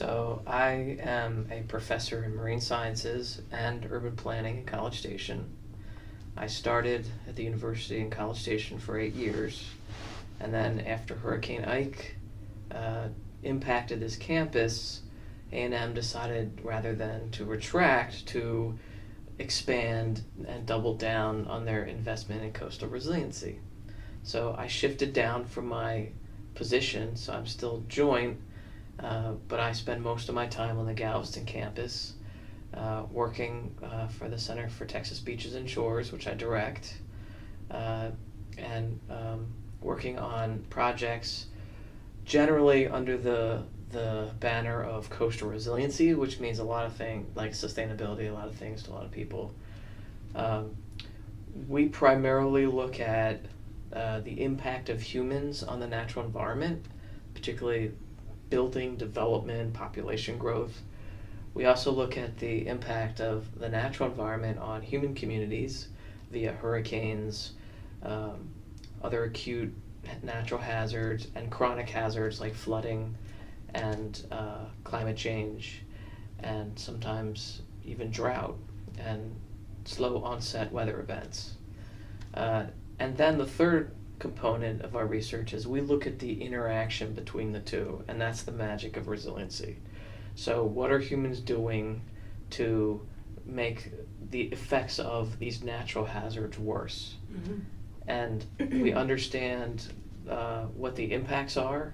So I am a professor in marine sciences and urban planning in College Station. I started at the university in College Station for 8 years, and then after Hurricane Ike impacted this campus, A&M decided rather than to retract, to expand and double down on their investment in coastal resiliency. So I shifted down from my position, so I'm still joint, but I spend most of my time on the Galveston campus, working for the Center for Texas Beaches and Shores, which I direct, and working on projects generally under the banner of coastal resiliency, which means a lot of things like sustainability, a lot of things to a lot of people. We primarily look at the impact of humans on the natural environment, particularly building development, population growth. We also look at the impact of the natural environment on human communities via hurricanes, other acute natural hazards, and chronic hazards like flooding and climate change, and sometimes even drought and slow onset weather events. And then the third component of our research is we look at the interaction between the two, and that's the magic of resiliency. So what are humans doing to make the effects of these natural hazards worse? Mm-hmm. And we understand what the impacts are,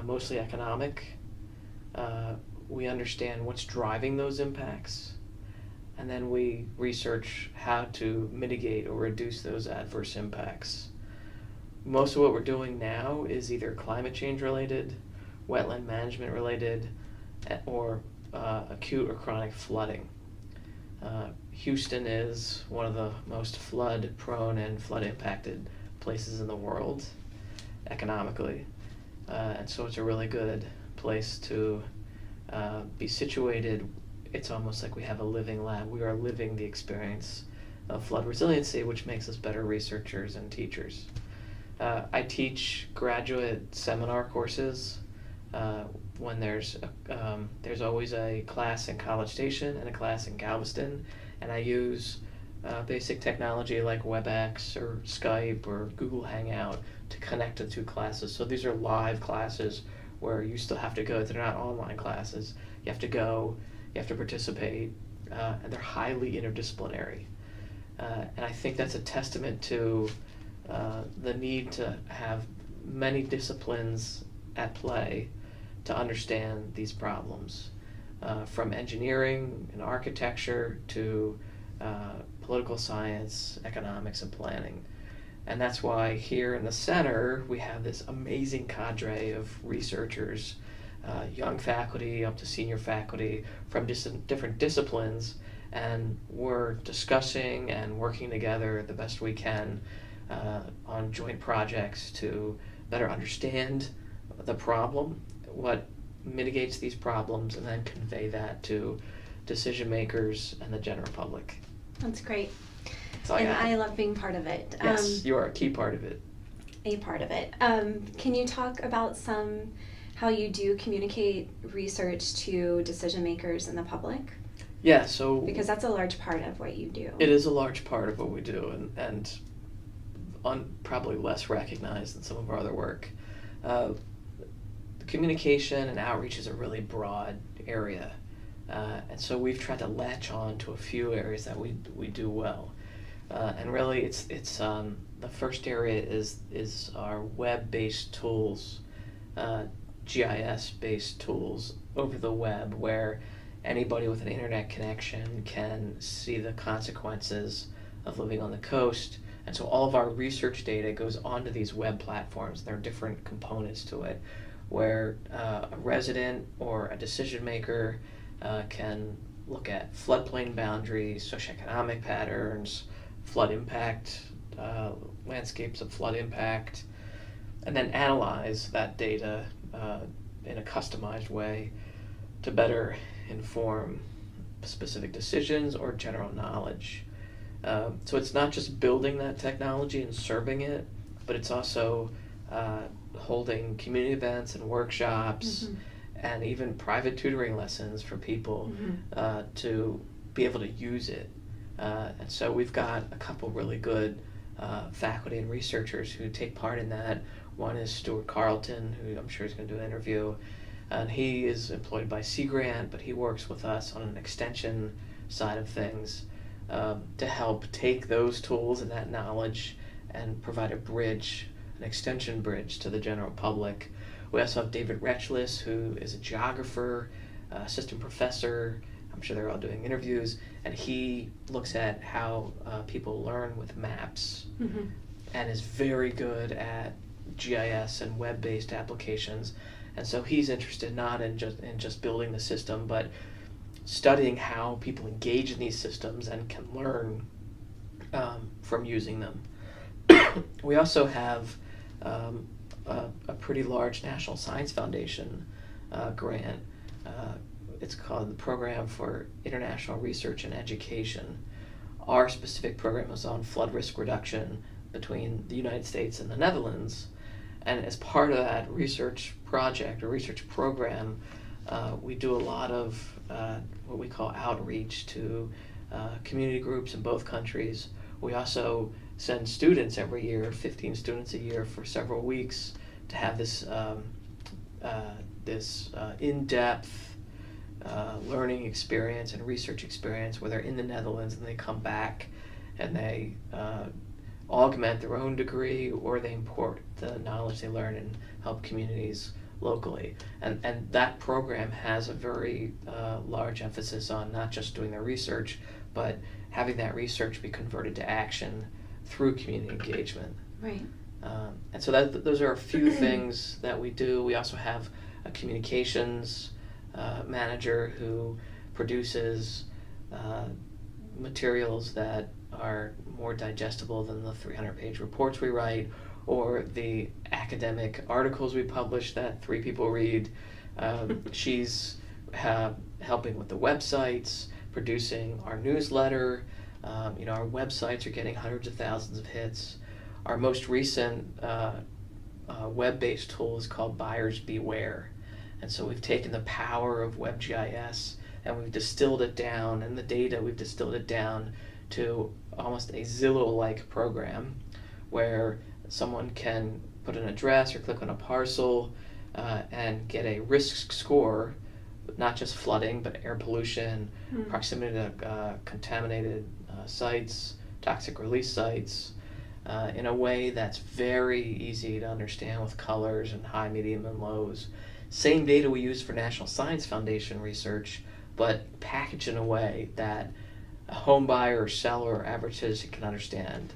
mostly economic. We understand what's driving those impacts, and then we research how to mitigate or reduce those adverse impacts. Most of what we're doing now is either climate change related, wetland management related, or acute or chronic flooding. Houston is one of the most flood prone and flood impacted places in the world economically, and so it's a really good place to be situated. It's almost like we have a living lab. We are living the experience of flood resiliency, which makes us better researchers and teachers. I teach graduate seminar courses when there's always a class in College Station and a class in Galveston, and I use basic technology like WebEx or Skype or Google Hangout to connect the two classes. So these are live classes where you still have to go. They're not online classes. You have to go, you have to participate, and they're highly interdisciplinary. And I think that's a testament to the need to have many disciplines at play to understand these problems, from engineering and architecture to political science, economics, and planning. And that's why here in the center we have this amazing cadre of researchers, young faculty up to senior faculty from different disciplines, and we're discussing and working together the best we can on joint projects to better understand the problem, what mitigates these problems, and then convey that to decision makers and the general public. That's great. And I love being part of it. Yes, you are a key part of it. A part of it. Can you talk about how you do communicate research to decision makers and the public? Yeah, so because that's a large part of what you do. It is a large part of what we do, and probably less recognized than some of our other work. Communication and outreach is a really broad area, and so we've tried to latch on to a few areas that we do well. And really, it's the first area is our web-based tools, GIS-based tools over the web, where anybody with an internet connection can see the consequences of living on the coast. And so all of our research data goes onto these web platforms. There are different components to it, where a resident or a decision maker can look at floodplain boundaries, socioeconomic patterns, flood impact, landscapes of flood impact, and then analyze that data in a customized way to better inform specific decisions or general knowledge. So it's not just building that technology and serving it, but it's also holding community events and workshops, and even private tutoring lessons for people to be able to use it. And so we've got a couple really good faculty and researchers who take part in that. One is Stuart Carlton, who I'm sure is going to do an interview, and he is employed by Sea Grant, but he works with us on an extension side of things to help take those tools and that knowledge and provide a bridge, an extension bridge to the general public. We also have David Retchless, who is a geographer, assistant professor. I'm sure they're all doing interviews, and he looks at how people learn with maps and is very good at GIS and web-based applications. And so he's interested not in just building the system, but studying how people engage in these systems and can learn from using them. We also have a pretty large National Science Foundation grant. It's called the Program for International Research and Education. Our specific program is on flood risk reduction between the United States and the Netherlands. And as part of that research project or research program, we do a lot of what we call outreach to community groups in both countries. We also send students every year, 15 students a year for several weeks, to have this in-depth learning experience and research experience where they're in the Netherlands and they come back and they augment their own degree, or they import the knowledge they learn and help communities locally. And that program has a very large emphasis on not just doing their research, but having that research be converted to action through community engagement. Right. And so those are a few things that we do. We also have a communications manager who produces materials that are more digestible than the 300-page reports we write, or the academic articles we publish that 3 people read. She's helping with the websites, producing our newsletter. Our websites are getting hundreds of thousands of hits. Our most recent web-based tool is called Buyers Beware. And so we've taken the power of WebGIS and we've distilled it down, and the data, we've distilled it down to almost a Zillow-like program where someone can put an address or click on a parcel and get a risk score, not just flooding, but air pollution, proximity to contaminated sites, toxic release sites, in a way that's very easy to understand with colors and high, medium, and lows. Same data we use for National Science Foundation research, but packaged in a way that a home buyer or seller or average citizen can understand.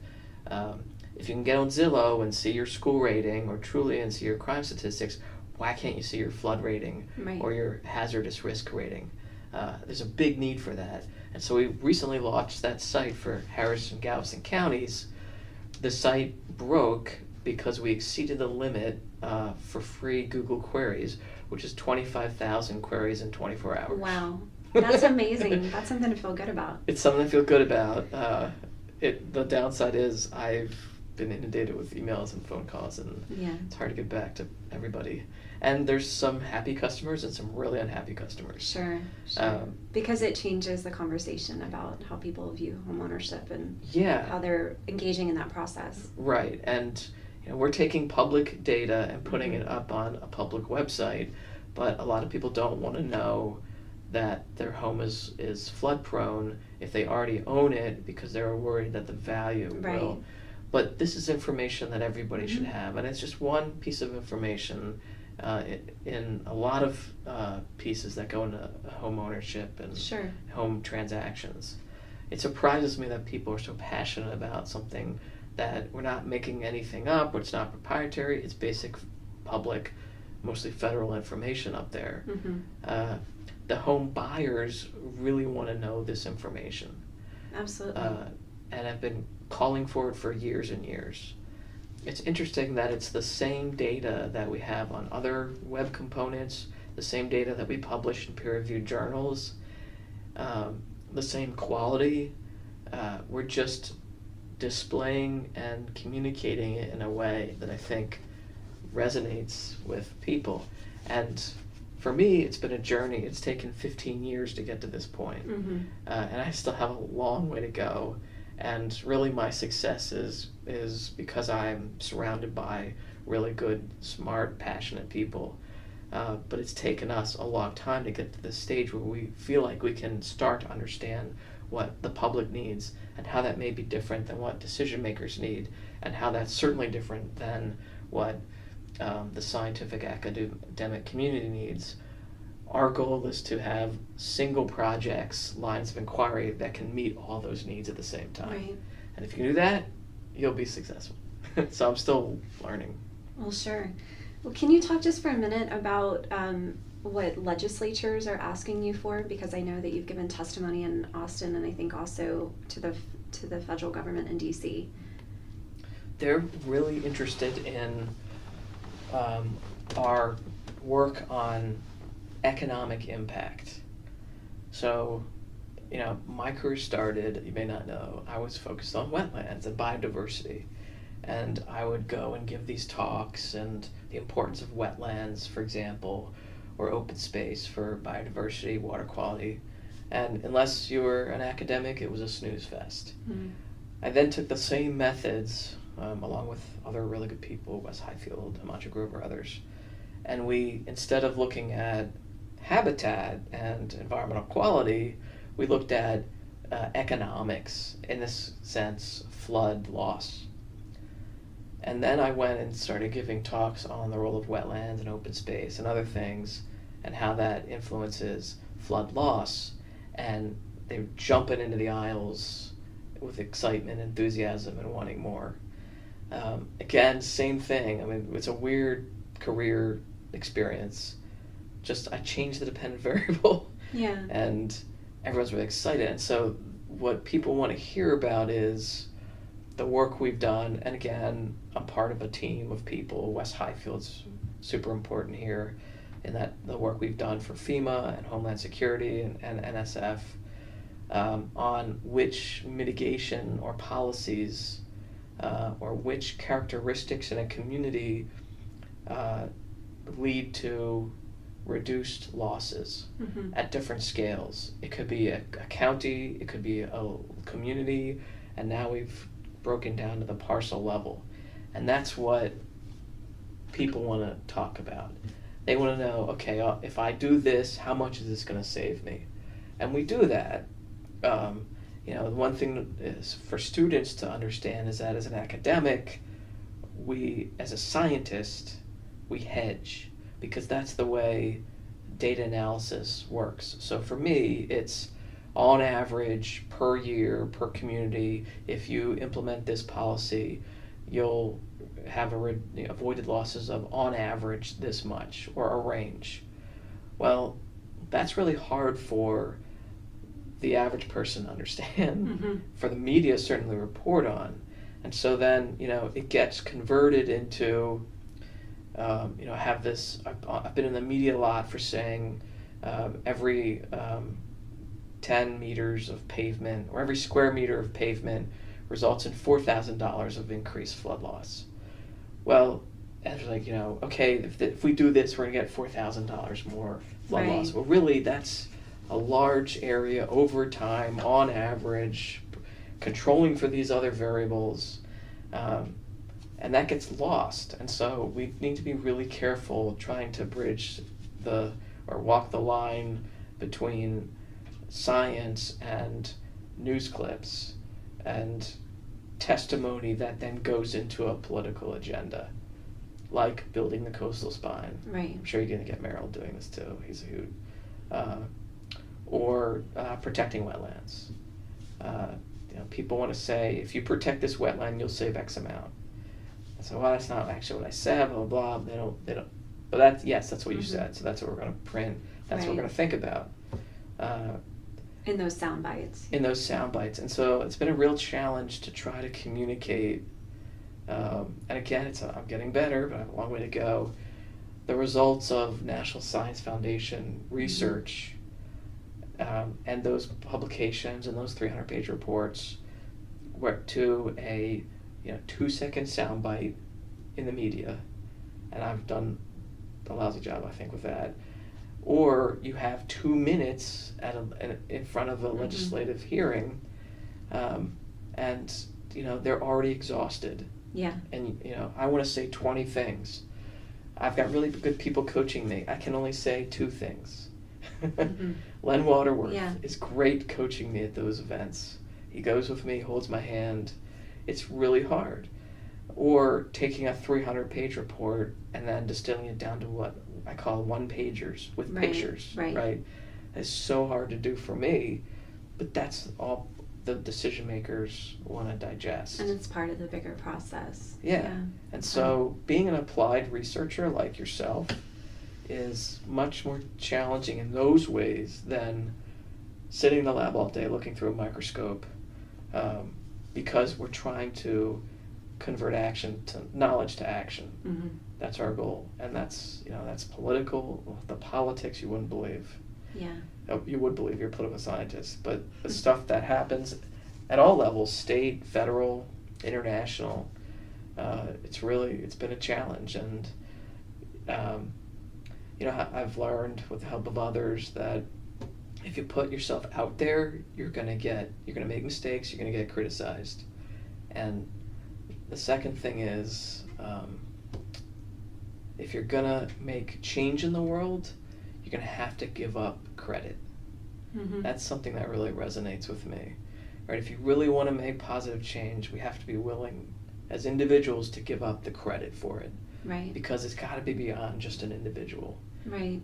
If you can get on Zillow and see your school rating, or Trulia and see your crime statistics, why can't you see your flood rating or your hazardous risk rating? There's a big need for that. And so we recently launched that site for Harris and Galveston counties. The site broke because we exceeded the limit for free Google queries, which is 25,000 queries in 24 hours. Wow. That's amazing. That's something to feel good about. It's something to feel good about. The downside is I've been inundated with emails and phone calls, and it's hard to get back to everybody. And there's some happy customers and some really unhappy customers. Sure. Because it changes the conversation about how people view homeownership and how they're engaging in that process. Right. And we're taking public data and putting it up on a public website, but a lot of people don't want to know that their home is flood prone if they already own it, because they're worried that the value will. But this is information that everybody should have, and it's just one piece of information in a lot of pieces that go into home ownership and home transactions. It surprises me that people are so passionate about something that we're not making anything up, or it's not proprietary, it's basic public, mostly federal information up there. The home buyers really want to know this information. Absolutely. And I've been calling for it for years and years. It's interesting that it's the same data that we have on other web components, the same data that we publish in peer-reviewed journals, the same quality. We're just displaying and communicating it in a way that I think resonates with people. And for me, it's been a journey. It's taken 15 years to get to this point. Mm-hmm. And I still have a long way to go. And really my success is because I'm surrounded by really good, smart, passionate people. But it's taken us a long time to get to this stage where we feel like we can start to understand what the public needs and how that may be different than what decision makers need, and how that's certainly different than what the scientific academic community needs. Our goal is to have single projects, lines of inquiry that can meet all those needs at the same time. Right. And if you do that, you'll be successful. So I'm still learning. Well, sure. Well, can you talk just for a minute about what legislatures are asking you for? Because I know that you've given testimony in Austin, and I think also to the federal government in DC. They're really interested in our work on economic impact. So, my career started, you may not know, I was focused on wetlands and biodiversity. And I would go and give these talks and the importance of wetlands, for example, or open space for biodiversity, water quality. And unless you were an academic, it was a snooze fest. Mm-hmm. I then took the same methods, along with other really good people, Wes Highfield, Amaja Grover, others, and we, instead of looking at habitat and environmental quality, we looked at economics, in this sense, flood loss. And then I went and started giving talks on the role of wetlands and open space and other things, and how that influences flood loss. And they were jumping into the aisles with excitement, enthusiasm, and wanting more. Again, same thing. I mean, it's a weird career experience. Just I changed the dependent variable. Yeah. And everyone's really excited. And so what people want to hear about is the work we've done. And again, I'm part of a team of people. Wes Highfield's super important here in that the work we've done for FEMA and Homeland Security and NSF on which mitigation or policies or which characteristics in a community lead to reduced losses at different scales. It could be a county, it could be a community, and now we've broken down to the parcel level. And that's what people want to talk about. They want to know, okay, if I do this, how much is this going to save me? And we do that. The one thing is for students to understand is that as an academic, we, as a scientist, we hedge, because that's the way data analysis works. So for me, it's on average per year, per community, if you implement this policy, you'll have avoided losses of on average this much, or a range. Well, that's really hard for the average person to understand, for the media certainly report on. And so then, it gets converted into, I have this, I've been in the media a lot for saying every 10 meters of pavement, or every square meter of pavement results in $4,000 of increased flood loss. Well, and it's like, okay, if we do this, we're going to get $4,000 more flood loss. Well, really, that's a large area over time, on average, controlling for these other variables, and that gets lost. And so we need to be really careful trying to bridge or walk the line between science and news clips and testimony that then goes into a political agenda, like building the coastal spine. Right. I'm sure you're going to get Merrill doing this too. He's a hoot. Or protecting wetlands. People want to say, if you protect this wetland, you'll save X amount. I said, well, that's not actually what I said, blah, blah, blah. They don't. But that's what you said. So that's what we're going to print. That's what we're going to think about. In those sound bites. And so it's been a real challenge to try to communicate. And again, I'm getting better, but I have a long way to go. The results of National Science Foundation research and those publications and those 300-page reports were to a 2-second soundbite in the media, and I've done a lousy job, I think, with that. or you have 2 minutes in front of a legislative hearing, and they're already exhausted. Yeah. And I want to say 20 things. I've got really good people coaching me. I can only say 2 things. Len Waterworth is great coaching me at those events. He goes with me, holds my hand. It's really hard. Or taking a 300-page report and then distilling it down to what I call one-pagers with pictures, right? It's so hard to do for me, but that's all the decision makers want to digest. And it's part of the bigger process. Yeah. And so being an applied researcher like yourself is much more challenging in those ways than sitting in the lab all day looking through a microscope, because we're trying to convert knowledge to action. Mm-hmm. That's our goal, and that's political. The politics you wouldn't believe. Yeah. You would believe, you're a political scientist, but the stuff that happens at all levels, state, federal, international, it's been a challenge, and I've learned with the help of others that if you put yourself out there, you're gonna make mistakes, you're gonna get criticized. And the second thing is, if you're gonna make change in the world, you're gonna have to give up credit. Mm-hmm. That's something that really resonates with me. Right? If you really want to make positive change, we have to be willing as individuals to give up the credit for it. Right. Because it's got to be beyond just an individual. Right.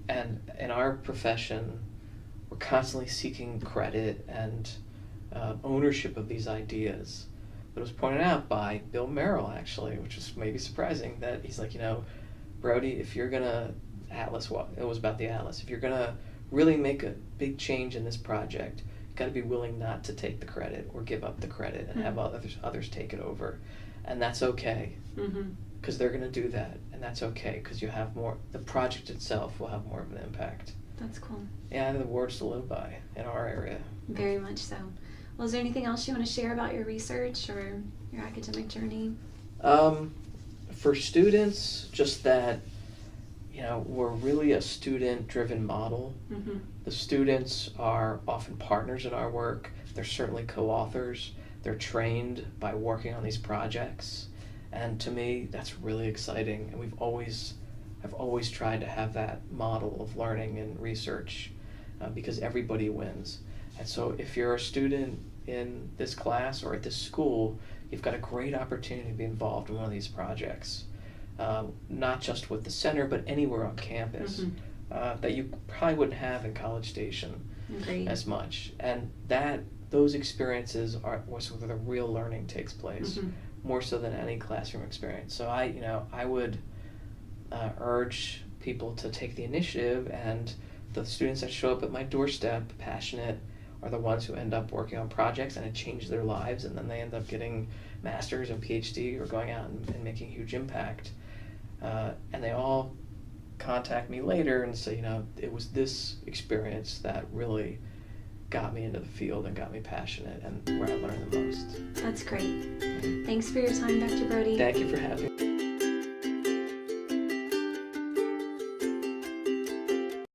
And in our profession, we're constantly seeking credit and ownership of these ideas. But it was pointed out by Bill Merrill, actually, which is maybe surprising, that he's like, Brody, if you're going to it was about the Atlas, if you're going to really make a big change in this project, you've got to be willing not to take the credit or give up the credit and have others take it over. And that's okay, because they're going to do that, and that's okay, because you have more, the project itself will have more of an impact. That's cool. Yeah, the words to live by in our area. Very much so. Well, is there anything else you want to share about your research or your academic journey? For students, just that, we're really a student-driven model. Mm-hmm. The students are often partners in our work. They're certainly co-authors. They're trained by working on these projects. And to me, that's really exciting. And I've always tried to have that model of learning and research, because everybody wins. And so if you're a student in this class or at this school, you've got a great opportunity to be involved in one of these projects. Not just with the center, but anywhere on campus, that you probably wouldn't have in College Station. Agreed. As much. And those experiences are where the real learning takes place, more so than any classroom experience. So I would urge people to take the initiative, and the students that show up at my doorstep passionate are the ones who end up working on projects and it changes their lives, and then they end up getting masters and PhD or going out and making a huge impact. And they all contact me later and say, it was this experience that really got me into the field and got me passionate and where I learned the most. That's great. Thanks for your time, Dr. Brody. Thank you for having me.